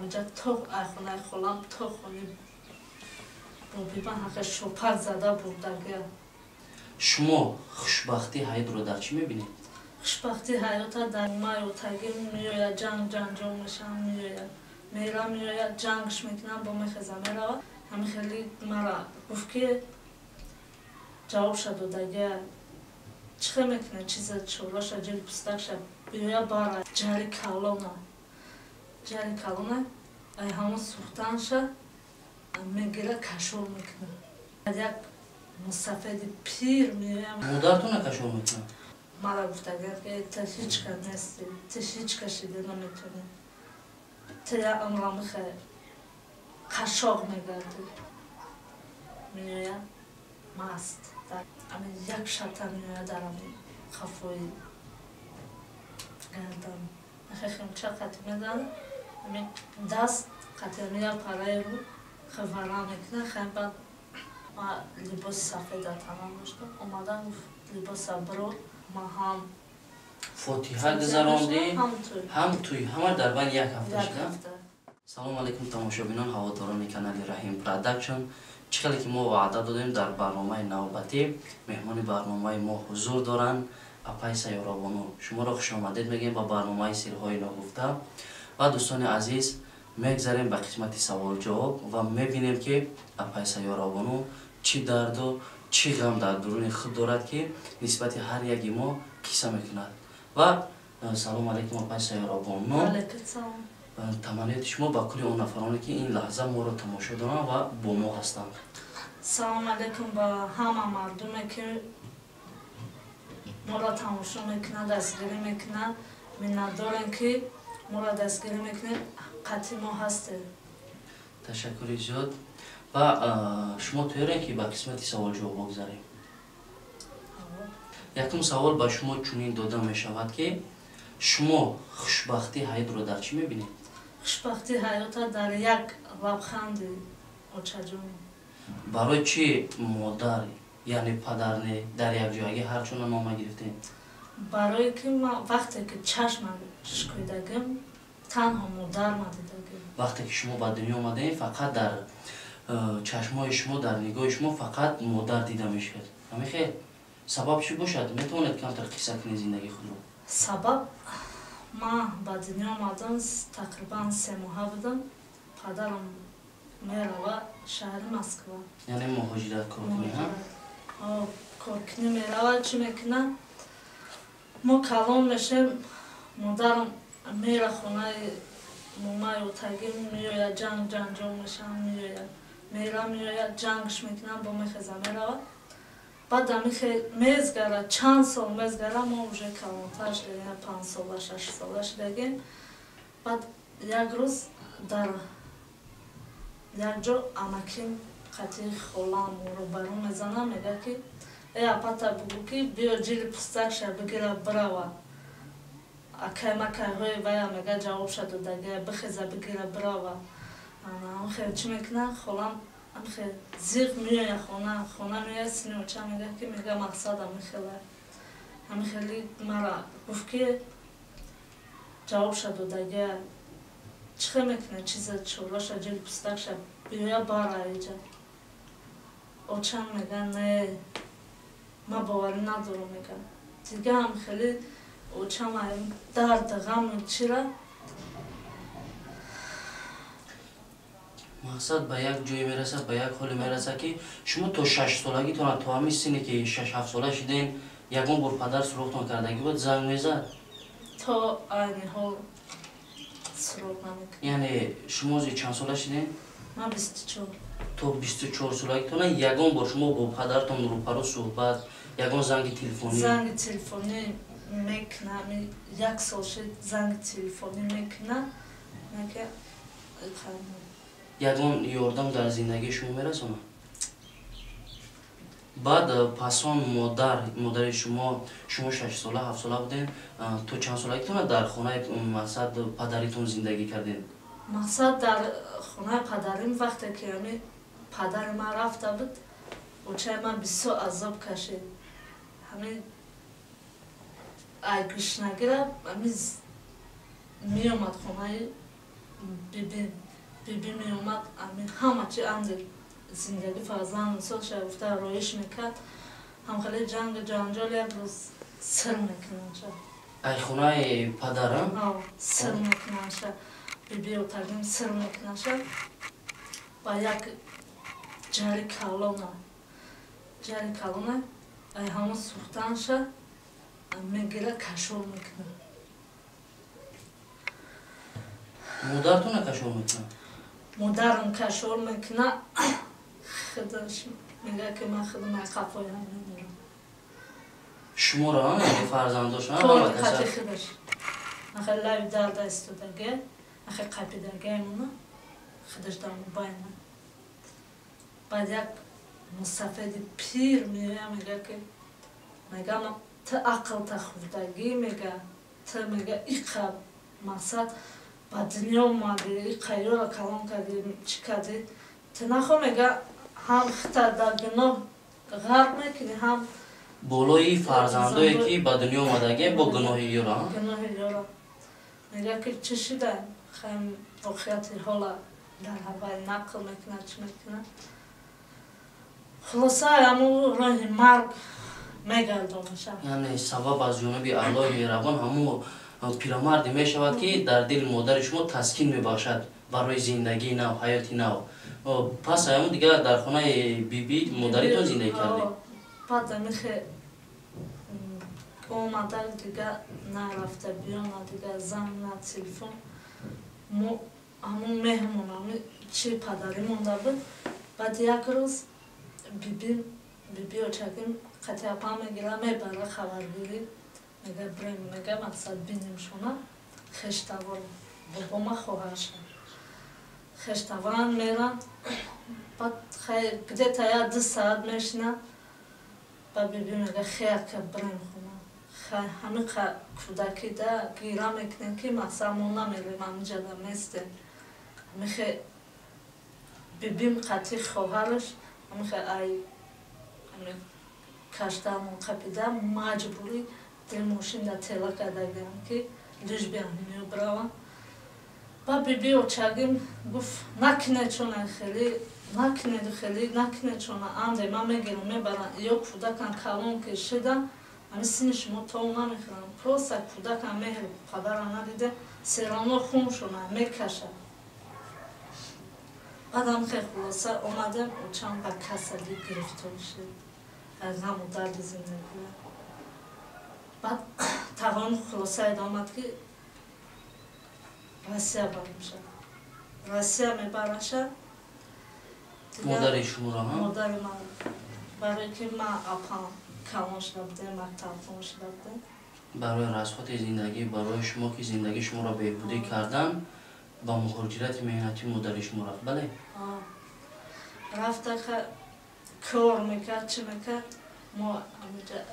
همینجا تو خونه خودم تو خونی بابیبان حق شوپر زده بود دیگه. شما خوشبختی حیات رو در چی میبینید؟ خوشبختی حیات در مایوتگی میوید جنگ میشم میوید میرم میوید جنگش میکنم با میخزم میرم همین خیلی مرا گفت که جواب شد دیگه چه میکنه چیز چوراش جلی پستکش بیویا بارا جری کالونه ای همون سوختنش میگیره کشور میکنه یک مسافد پیر میویم مادرتون کشور میکنه؟ مرا گفت اگر تو هیچ کس نیستی تو هیچ کسی دیگه نمیتونی تو یک عمر میخوای قشاق میگردی میویم مست همین یک شبتر میویم در همین خفایی گردم خیلی چه قطعی میدن همین دست قطعی میاد پرای رو خبرم میکنه خیلی بعد ما لباس سفید تمام داشتم اومدم لباس برو ما هم فاتحه گذراندی هم توی همه در بین یک هفته شده. سلام علیکم تماشابینان هواداران کانال رحیم پروداکشن. چقدر که ما وعده دادیم در برنامه نوبتی مهمان برنامه ما حضور دارن اپای سیارابانو. شما را خوش آمدید میگیم با برنامه سیرهای نگفته. و دوستان عزیز میگذاریم به قسمت سوال جواب و میبینیم که اپای سیارابانو چی درد و چی غم در درون خود دارد که نسبت هر یکی ما قصه میکند. و سلام علیکم اپای سیارابانو. علیکم سلام. تمنیت شما با کلی اون نفرانی که این لحظه ما را تماشا دارن و با ما هستند. سلام علیکم با همه مردمی که ما را تماشا میکنند دستگیری میکنند منت دارن که ما را دستگیری میکنند قطعی ما هستیم. تشکر زیاد. و شما تویرین که با قسمت سوال جواب بگذاریم. یکم سوال با شما چنین داده می شود که شما خوشبختی حیات رو در چی میبینید؟ خوشبختی حیات در یک لبخند اوچجون. برای چی مادر یعنی پدر در یک جایی هر چون نامه گرفتین؟ برای که ما وقتی که چشم شکویدگم تنها مادر ما دیدگم. وقتی که شما به دنیا آمدین فقط در چشمای شما در نگاه شما فقط مادر دیده میشه. همین خیر سبب چی باشد؟ میتونید کمتر قصه کنید زندگی خود رو؟ سبب ما به دنیا آمدم تقریبا 3 ماه بودم. پدرم میره و شهر مسکو. یعنی مهاجرت کنی ها؟ کارکنی میره و چی میکنه؟ ما کلان میشیم مادرم میره خونه مامای و تگیم میوید جنگ میشم میوید جنگش میکنم با میخزم میره بعد میزگره چند سال میزگره ما اوژه کلانتر شدیم 5 ساله 6 ساله شدیم. بعد یک روز در یک جا امکیم قطعی خولم رو برون میزنم میگه که ای اپاتا بگو که بیا جیل پستکش بگیره برو اکای مکای های بایا میگه جواب شد و دیگه بخیزه بگیره برو هم خیلی چی میکنه خولم هم خیلی زیغ میوی خونه میوی سینی چه میگه که میگه مقصدم میخیله هم خیلی مرا گفت که جواب شد و دیگه چه میکنه چیز چوراش جیل پستکش بیویا بارا ایجا او چند میگه نه ما باوری ندارم میگه دیگه هم خیلی او چند درد غم چی را مقصد به یک جایی میرسه به یک حالی میرسه که شما تا 6 سالگی تو همین سینی که 6 7 ساله شدین یکون بار پدر سراغتون کردگی بود زنگ میزد تا این حال سراغ نمیکنه. یعنی شما چند ساله شدین؟ من 24. تو 24 سالگی تو نه یکون بار شما با پدرتون رو پرو صحبت یکون زنگ تلفنی میکنه یک سال شد زنگ تلفنی میکنه میگه یکون یاردم در زندگی شما میرسونه. بعد پسان مادر شما 6 ساله 7 ساله بودین تو چند سالگی تو در خونه مقصد پدریتون زندگی کردین؟ مقصد در خونه پدریم وقتی که پدر ما رفته بود و چه من بسیار عذاب کشید همین ای گوش نگیره همین می اومد خونه بیبی می اومد همه چی اندر زندگی فرزند سالش گفته رویش میکرد هم خیلی جنجال یک روز سر میکنن شد ای خونه پدرم؟ سر میکنن شد بیبی و تقیم سر میکنن شد با یک جاری کلونه ای همون سوختن شد میگیره کشور میکنه مادرتون کشور میکنه؟ مادرم کشور میکنه خودش میگه که من خودم قفای هم نمیرم شما را هم فرزنداش هم طور خطی خودش نخیل لای درد استودگه نخیل قپیدگه ایمونه خودش دارم باینه بعد یک مستفید پیر میگه که میگه تا عقل تا خودگی میگه تا میگه ایقا مقصد با دنیا اومدی ایقا یورا کلام کردی چی کردی تا نخو میگه هم خطر در گناه غرق میکنی هم بالای فرزندایی که با دنیا اومدگه با گناهی یورا گناهی یورا میگه که چی شده خیلی واقعیتی حالا در هوای نقل میکنه چی میکنه خلاصه همون راه مرگ میگردونشه یعنی سبب از جانب الله مهربان همون پیرمردی میشود که در دل مادر شما تسکین میباشد برای زندگی نو حیاتی نو پس همون دیگه در خانه بیبی مادریتون زندگی کردی بعد میخه اومده دیگه نرفته بیان دیگه زن نه تلفن همون مهمون همون چی پدری مونده بود بعد یک روز بیبی و چکیم خطی اپا میگیره میبره خبرگیری میگه بریم میگه مقصد بینیم شما خشتوار بابا ما خواهر شد خشتوار میرن بعد خیلی گده تا 2 ساعت میشنه با بیبی میگه خیر که بریم خونه همه کودکی ده گیره میکنیم که مقصد ما نمیریم همینجا ده میستیم میخه بیبیم قطعی خواهرش میخه ای کشتمون قپیده مجبوری دل ماشین در تلا کردگیم که دوش بیان میبروم با بیبی و چگیم گفت نکنه چون خیلی نکنه چون انده من میگیرم میبرم یا کودکم کلون کشیدم همین سین شما تا نمیخورم پروسه کودکم مهر پدرم ندیده سیرانو خون شما میکشه بعدم خیلی خلاصه اومدم و چند با کسلی گرفتار شد از همون درد زندگی بعد تقام خلاصه ادامت که راسیه بریم شد راسیه میبرن شد مادر شما را هم؟ مادر من برای که من اپام کلان شده بوده مکتب خون شده بوده برای رسوات زندگی برای شما که زندگی شما را بهبودی کردن با مهاجرت مهنتی مادر شما رفت بله؟ رفته که کار میکرد چی میکرد ما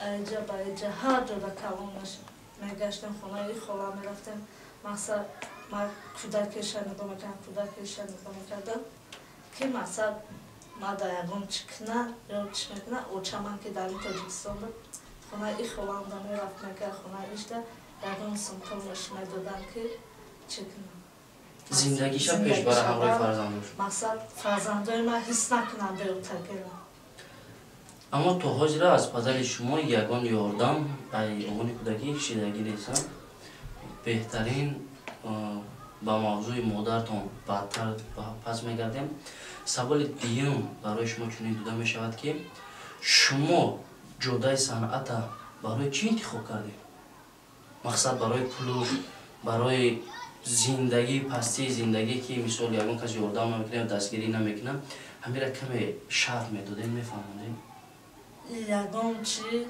اینجا با اینجا هر جا کلان میگشتیم خونه ای خواه میرفتیم مقصد من کودکش نگاه میکردم که مقصد ما در یکم چکنه یا چی میکنه او چمان که در این تاجیکستان بود خونه ای خواه هم در میرفت میکرد خونه ایش در یکم سمتون مشمه دادن که چکنه زندگیش پیش برای همراه فرزندوش مقصد فرزندوی من حس نکنم به او تگیرم اما تو هاجره از پدر شما یگان یاردم ای عنوان کودکی شیدگی نیست بهترین با موضوع مادرتون بعدتر پس میگردیم سوال دیگه برای شما چنین دیده می شود که شما جدای صنعت برای چی انتخاب کردید؟ مقصد برای پول برای زندگی پستی زندگی که مثال یگان کسی یاردم نمیکنه یا دستگیری نمیکنه همین را کمی شرط میدادین میفهمونین؟ یگان چی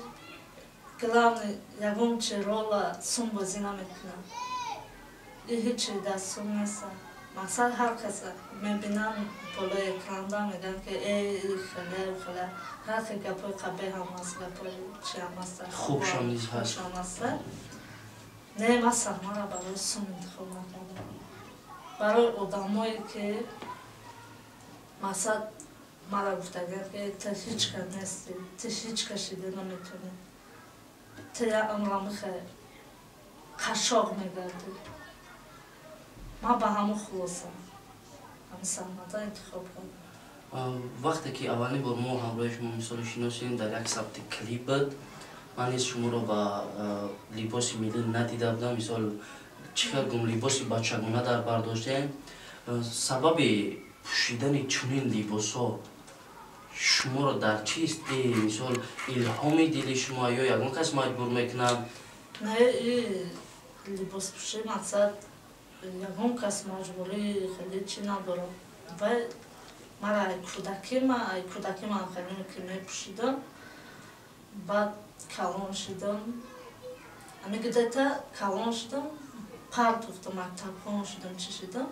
یگان چی رول سون بازی نمیکنه هیچی دستون نیست مقصد هر کس میبینم بالای اکراندا میگن که ای خیلی هر که گپای قبه هم هست گپای چی هم هست خوب شاملیز هست نه من سرما را برای سون انتخاب نکردم برای آدمایی که مقصد مرا گفتگن که تا هیچ کس نیستی تا هیچ کشیده نمیتونی تا یک امرام خیلی قشاق میگردی ما به همون خلاصم همین سحنه انتخاب کردم. وقتی که اولین بار ما همراه شما مثال شناسیم در یک ثبت کلیپ بود، من نیز شما رو با لباس ملی ندیده بودم. مثال چقدر گم لباس بچگانه در برداشتیم. سبب پوشیدن چنین لباس ها شما رو در چیست؟ مثال الهام دل شما یا یگان کس مجبور میکنم؟ نه لباس پوشی مقصد یگان کس مجبوری خیلی چی ندارم و مرا کودکی من خیلی که می پوشیدم بعد کلان شدم امیگه دیتا کلان شدم پرت افتم مکتب خان شدم چی شدم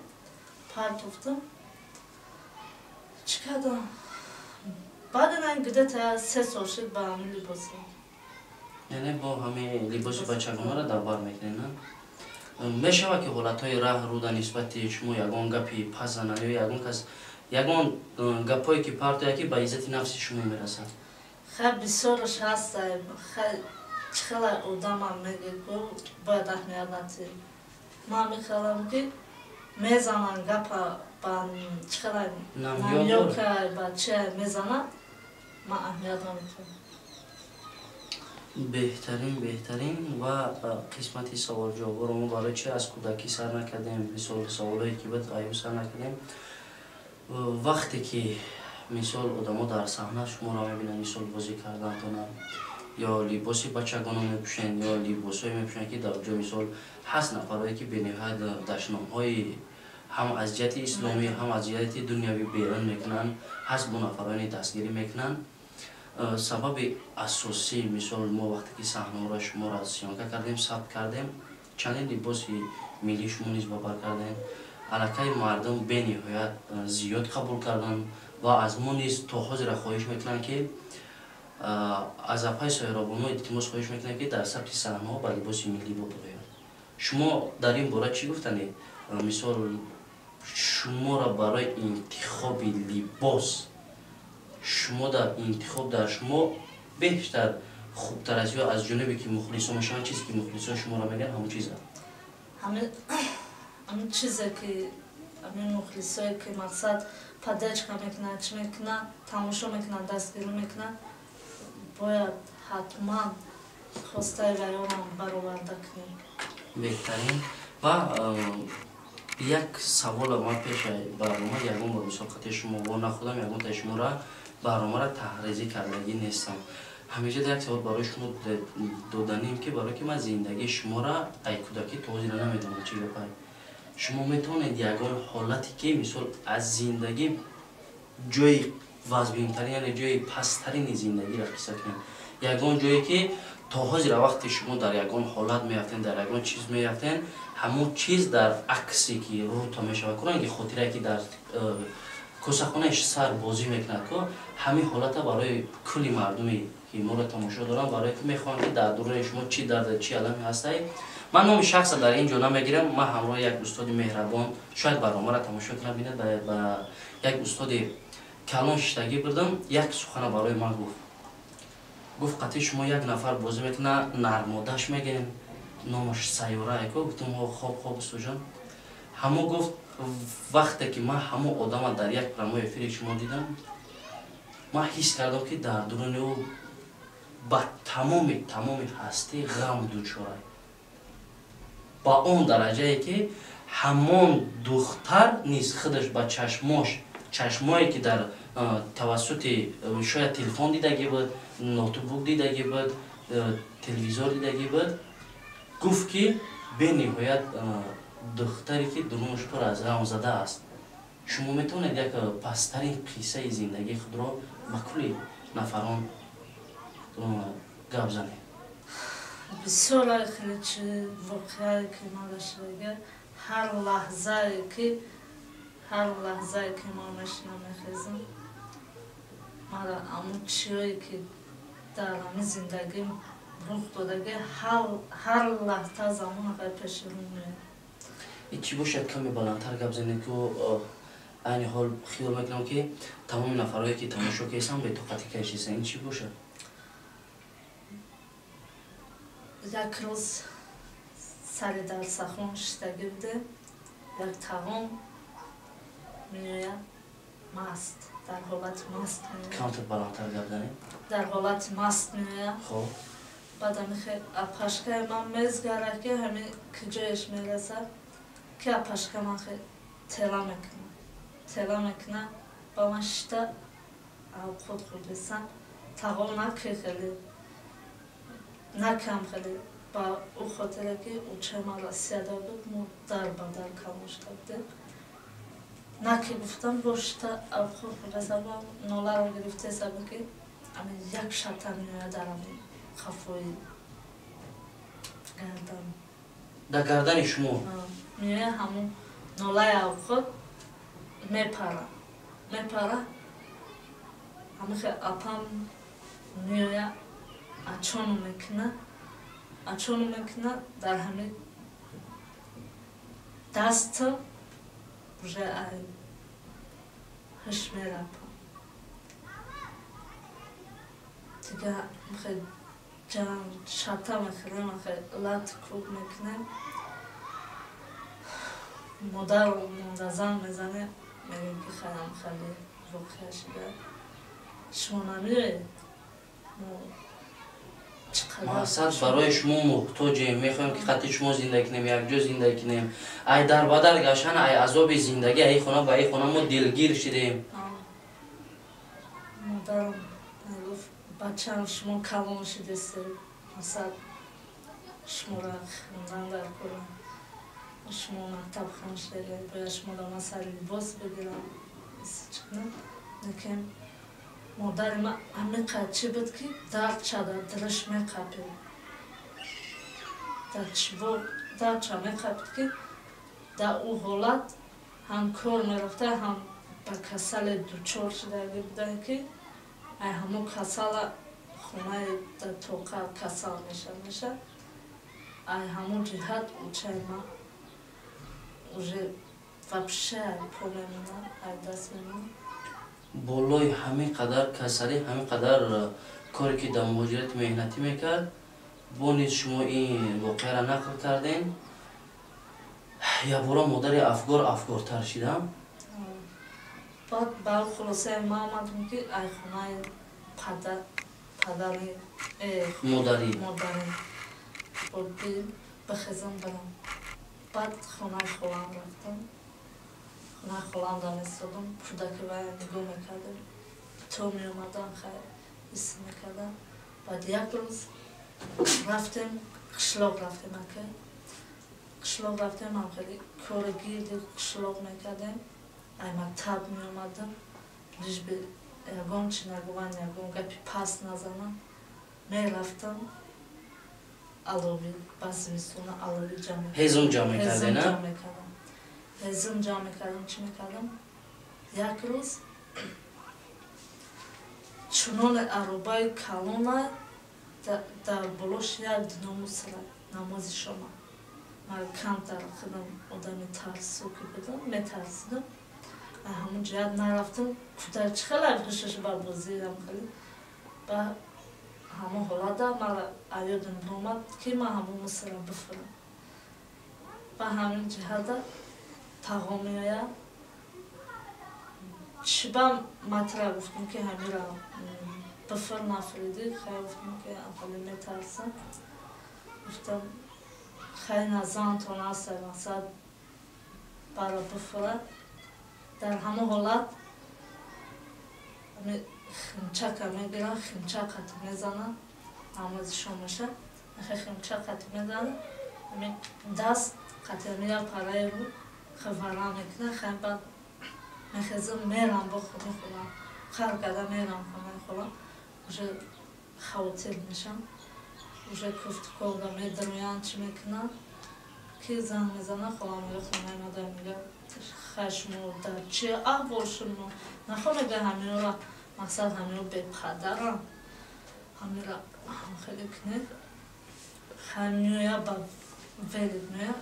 پرت افتم چی کردم بعد این دیتا 3 سال شد با همین لباس یعنی با همه لباس بچگانه را در بر میکنین میشود که حالتهای راه رو در نسبت شما یگان گپی پس زنن یا یگان کس یگان گپایی که پرت یکی به عزت نفس شما میرسد؟ خیلی بسیارش هست خیلی خیلی آدم هم میگه که باید اهمیت ندید من میخوام که میزنن گپا با خیلی نمیو که بچه میزنن من اهمیت نمیتونم. بهترین و قسمتی سوال جواب رو ما برای چی از کودکی سر نکردیم مثال سوالایی که بود آیو سر نکردیم وقتی که مثال آدما در صحنه شما را میبینن مثال بازی کردن کنن یا لباسی بچگانه میپوشن یا لباسایی میپوشن که در اونجا مثال هست نفرایی که به نهایت دشنام‌های هم از جهت اسلامی هم از جهت دنیوی بیرون میکنن هست با نفرانی دستگیری میکنن سبب اساسی مثال ما وقتی که صحنه را شما را سیانکه کردیم ثبت کردیم چندین لباسی ملی شما نیز بابر کردیم علاقه مردم به نهایت زیاد قبول کردن و از ما نیز تا حاضر خواهش میکنن که از اپای سایرابانو التماس خواهش میکنن که در ثبت صحنه ها با لباس ملی بپوشند. شما در این باره چی گفتنید؟ مثال شما را برای انتخاب لباس شما در انتخاب در شما بیشتر خوبتر از یا از جانبی که مخلص میشن چیزی که مخلص شما را میگن همون چیزه همین چیزی که همین مخلصایی که مقصد پدچکا میکنن چی میکنن تماشا میکنن دستگیری میکنن باید حتما خواسته رایانم برآورده کنیم. بهترین و یک سوال ما پیش برنامه یگان با مثال خطی شما با نخودم یگان تا شما را برنامه را تحریزی کردگی نیستم همیشه در یک سوال برای شما دادنیم که برای که من زندگی شما را ای کودکی توضیح نمیدونم چی بپای شما میتونید یگان حالتی که مثال از زندگی جای وضبینترین یعنی جای پسترین زندگی را قصه کنید یگان جایی که تا حاضر وقتی شما در یگان حالت میافتین در یگان چیز میافتین همون چیز در عکسی که رو تا میشود کنن که خاطره که در کسخونهش سر بازی میکنه که همین حالت برای کلی مردمی که ما را تماشا دارن برای که میخوان که در دوره شما چی درد چی علمی هسته من نام شخص در اینجا نمیگیرم من همراه یک استاد مهربان شاید برنامه را تماشا کنم بینید با یک استاد کلان شتگی بردم یک سخن برای من گفت قطعی شما یک نفر بازی میکنه نرمادش میگین نامش سیاره ایکو گفتم خواب استاد جان همو گفت وقتی که من همو آدم در یک برنامه افیر شما دیدم من حس کردم که در درون او با تمام هستی غم دوچاره با اون درجه ای که همون دختر نیز خودش با چشمایی که در توسط شاید تلفن دیدگی بود نوتبوک دیدگی بود تلویزیون دیدگی بود گفت که به نهایت دختری که درونش پر از غم زده است شما میتونید یک پسترین قصه زندگی خود را با کلی نفران گپ زنید بسیار خیلی چه واقعی که ما داشته هر لحظه که ما میشنم مرا همون چیزی که در همین زندگی رخ داده هر لحظه زمان قد پیش رو میاد چی باشد کمی بلندتر گپ زنید که این حال خیال میکنم که تمام نفرهایی که تماشا کردن به طاقت کشیدن این چی باشد یک روز سر در سخن شدگی بوده як тағом меояд маст дар ҳолати маст камтар баландтар гардани дар ҳолати маст меояд хоб баъд ҳамин апашкаи ман мезгарад ки ҳамин киҷояш мерасад ки апашка ман тела мекунад ба ман шита авқот худисам тағом наки хеле накам хеле ба ӯ хотире ки ӯ чама Россия буд мо дар ба дар калош кардем наки гуфтам бо шита авқот худисам ноларо гирифтесам ки ҳамин як шата меояд дар ҳамин хафои гардан дар гардани шумо меояд ҳамун нолаи авқот мепара ҳамин апам меояд ачону мекунад дар ҳамин дастам уже ай ҳиш мерапам дига хеле ҷан шата мехӯрем хеле лат кӯб мекунем модар мондазан мезанем мегӯем ки хаям хеле воқеа шуда шумо намеоед мақсад барои шумо муҳтоҷем мехоҳем ки қатъи шумо зиндаги кунем якҷо зиндаги кунем ай дарбадар гаштан ай азоби зиндагӣ аи хона ба аи хона мо дилгир шудем модарам мегуфт бачаам шумо калон шудестед масад шуморо хӯндан дар кӯрам шумо мактаб хоншедед бояд шуморо ман сар либос бигирам чикунам лекин модари ман ҳаминқадр чӣ буд ки дард шада дилаш меқапид дардша меқапид ки дар ӯ ҳолат ҳам кор мерафта ҳам ба касале дучор шудаги будан ки ай ҳамон касала хонаи дар тоқа касал меша ай ҳамон ҷиҳат учаи ман уже вообще ай по мемонад ай даст мемонад болои ҳамин қадар касалӣ ҳамин қадар коре ки дар муҳоҷирати меҳнатӣ мекард бо низ шумо ин воқеаро нақл кардем якбора модари афгортар шидам баъд бар хулосаи ман омадам ки ай хонаи падари модари бихезам барам баъд хонаи холам рафтам хонаи холам даместодам кӯдаки вайро нигоҳ мекардам то меомадам хай ҳис мекардам баъд як рӯз рафтем қишлоқ рафтем ака қишлоқ рафтем ҳам хеле кори гирди қишлоқ мекардем ай мактаб меомадам лишби ягон чи нагӯван ягон гапи паст назанам мерафтам алови ба зимистона алови ҳезум ҷамъ мекардам чӣ мекардам як рӯз чунони аробаи калона дар болош як диномусра намози шома ман камтар худам одами тарсуки будам метарсидам ҳамон ҷиҳат нарафтам кӯдакчи хеле ҳушаш ба бозиам хеле ба ҳамон ҳолата мара аёдам омад ки ман ҳамон мусра бифурам ба ҳамин ҷиҳата тағом меояд чиба матра гуфтам ки ҳамира бифур нафуриди хай гуфтам ки хеле метарсам гуфтам хай назан то наста мақсад бара бифурад дар ҳамон ҳолат химчака мегирам химча қатӣ мезанам намози шомаша химча қатӣ мезанам ҳамин даст қатӣ ҳамин як параеро хиварам мекунам хай баъд мехезам мерам бо хонаи холам қар карда мерам хонаи холам уже хавотир мешам уже куфтукода медироянд чӣ мекунам ки занг мезанам холам мега хонаи мадар мега хай шумо дар чи аҳвол шумо нахоҳ мега ҳаминро мақсад ҳамиро бепадарам ҳамира хеле кунед хай меоя ба велид меоя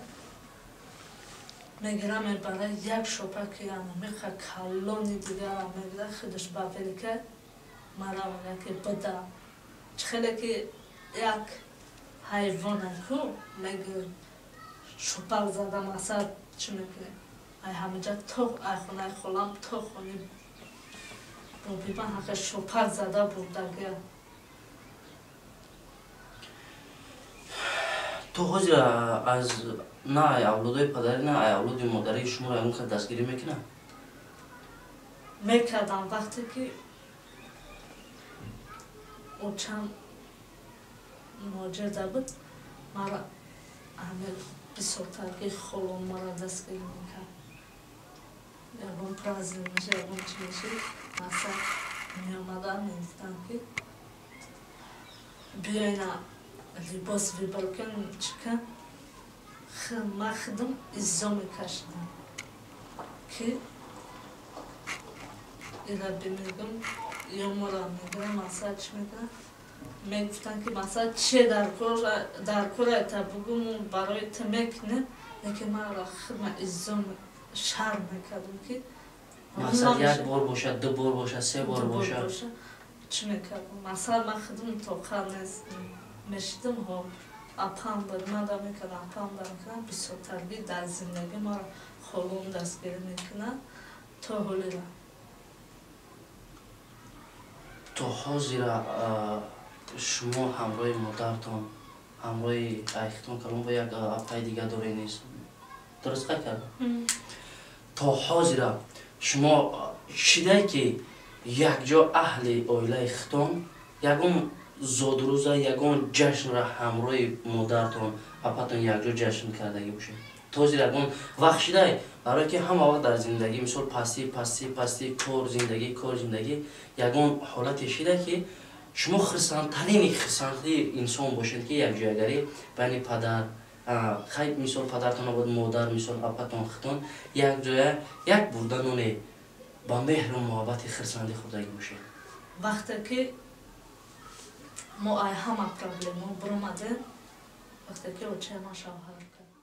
мегира мебара як шопаки меха калони дигарам мегира худаш ба велика мара яке буда хеле ки як ҳайвонаку мегир шопак зада мақсад чӣ мекунем ай ҳамаҷа то ай хонаи холам то хони бобибан ҳақа шопар зада бурдагия. تو حاضر از نه اولادای پدری نه اولادای مادری شما را اون دستگیری میکنه؟ میکردم وقتی که او چند ماجرده بود مرا همه بسیارترگی خالون مرا دستگیری میکرد. یکم پرازی میشه یکم چی میشه مثلا میامدن میگفتن که بیاین لباس ویبر کن چکن ما خودم ازا میکشیدم که اینا بمیگم یا مرا میگرم مثلا چی میگرم میگفتن که مثلا چه در کار ایتا بگم برای تا میکنه یکی من را خودم ازا شرم میکردم که مثلا یک بار باشد دو بار باشد سه بار باشد چی میکردم مثلا من خودم توقع نیست میشیدم ها اپام بود من دا میکردم اپام دا میکردم بسیارترگی در زندگی ما خالون دستگیری میکنن تا حالی را. تو حاضر شما همراه مادرتان همراه ایختان کلون با یک اپای دیگه داره نیست درست کرد؟ تا حاضر شما شده که یک جا اهل اویله ایختان یکم زادروزه یکم جشن را همراه مادرتان اپاتان یک جا جشن کردگی باشه تا حاضر یکم وقت شده برای که همه وقت در زندگی مثل پستی کار زندگی یکم حالت شده که شما خرسانترین انسان باشید که یک جایگری بین پدر خیلی مثل پدرتان بود مادر مثل اپاتان ختان یک جای یک بردنونه با مهر و محبت خرسندی خدایی باشه. وقتی که ما ای همه پرابلم برامده وقتی که اوچه ما شوهر کرد